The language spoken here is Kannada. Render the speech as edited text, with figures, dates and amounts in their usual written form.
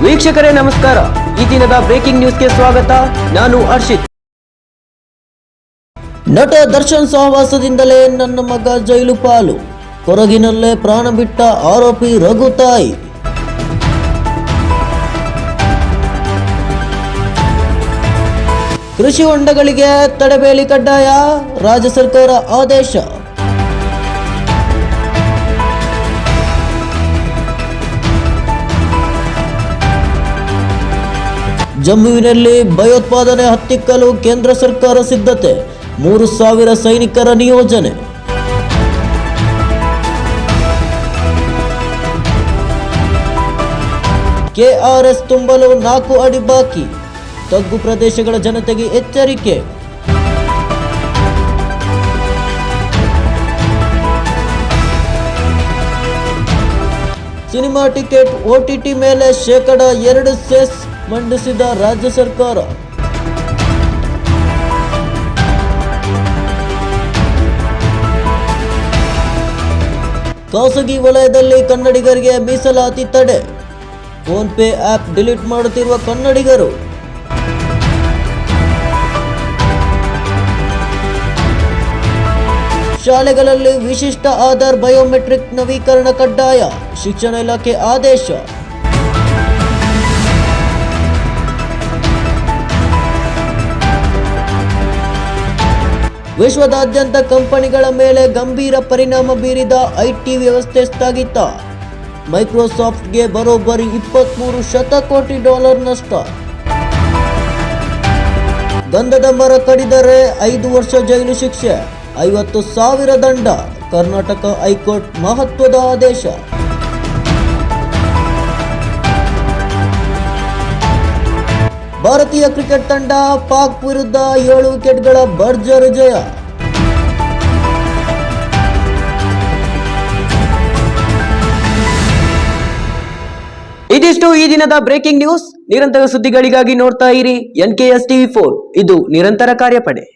ವೀಕ್ಷಕರೇ ನಮಸ್ಕಾರ. ಈ ದಿನದ ಬ್ರೇಕಿಂಗ್ ನ್ಯೂಸ್ಗೆ ಸ್ವಾಗತ. ನಾನು ಹರ್ಷಿತ್. ನಟ ದರ್ಶನ್ ಸಹವಾಸದಿಂದಲೇ ನನ್ನ ಮಗ ಜೈಲು ಪಾಲು, ಕೊರಗಿನಲ್ಲೇ ಪ್ರಾಣ ಬಿಟ್ಟ ಆರೋಪಿ ರಘು ತಾಯಿ. ಕೃಷಿ ಹೊಂಡಗಳಿಗೆ ತಡೆಬೇಲಿ ಕಡ್ಡಾಯ, ರಾಜ್ಯ ಸರ್ಕಾರ ಆದೇಶ. ಜಮ್ಮುವಿನಲ್ಲಿ ಭಯೋತ್ಪಾದನೆ ಹತ್ತಿಕ್ಕಲು ಕೇಂದ್ರ ಸರ್ಕಾರ ಸಿದ್ಧತೆ, 3,000 ಸೈನಿಕರ ನಿಯೋಜನೆ. ಕೆಆರ್ಎಸ್ ತುಂಬಲು 4 ಅಡಿ ಬಾಕಿ, ತಗ್ಗು ಪ್ರದೇಶಗಳ ಜನತೆಗೆ ಎಚ್ಚರಿಕೆ. ಸಿನಿಮಾ ಟಿಕೆಟ್ OTT ಮೇಲೆ ಶೇಕಡ 2 ಸೆಸ್ ಮಂಡಿಸಿದ ರಾಜ್ಯ ಸರ್ಕಾರ. ಖಾಸಗಿ ವಲಯದಲ್ಲಿ ಕನ್ನಡಿಗರಿಗೆ ಮೀಸಲಾತಿ ತಡೆ, ಫೋನ್ ಪೇ ಆಪ್ ಡಿಲೀಟ್ ಮಾಡುತ್ತಿರುವ ಕನ್ನಡಿಗರು. ಶಾಲೆಗಳಲ್ಲಿ ವಿಶಿಷ್ಟ ಆಧಾರ್ ಬಯೋಮೆಟ್ರಿಕ್ ನವೀಕರಣ ಕಡ್ಡಾಯ, ಶಿಕ್ಷಣ ಇಲಾಖೆ ಆದೇಶ. ವಿಶ್ವದಾದ್ಯಂತ ಕಂಪನಿಗಳ ಮೇಲೆ ಗಂಭೀರ ಪರಿಣಾಮ ಬೀರಿದ IT ವ್ಯವಸ್ಥೆ ಸ್ಥಗಿತ, ಮೈಕ್ರೋಸಾಫ್ಟ್ಗೆ ಬರೋಬ್ಬರಿ $23 ಶತಕೋಟಿ ನಷ್ಟ. ಗಂಧದ ಮರ ಕಡಿದರೆ 5 ವರ್ಷ ಜೈಲು ಶಿಕ್ಷೆ, 50,000 ದಂಡ. ಕರ್ನಾಟಕ ಹೈಕೋರ್ಟ್ ಮಹತ್ವದ ಆದೇಶ. ಭಾರತೀಯ ಕ್ರಿಕೆಟ್ ತಂಡ ಪಾಕ್ ವಿರುದ್ಧ 7 ವಿಕೆಟ್ಗಳ ಭರ್ಜರಿ ಜಯ. ಇದಿಷ್ಟು ಈ ದಿನದ ಬ್ರೇಕಿಂಗ್ ನ್ಯೂಸ್. ನಿರಂತರ ಸುದ್ದಿಗಳಿಗಾಗಿ ನೋಡ್ತಾ ಇರಿ NKS TV4. ಇದು ನಿರಂತರ ಕಾರ್ಯಪಡೆ.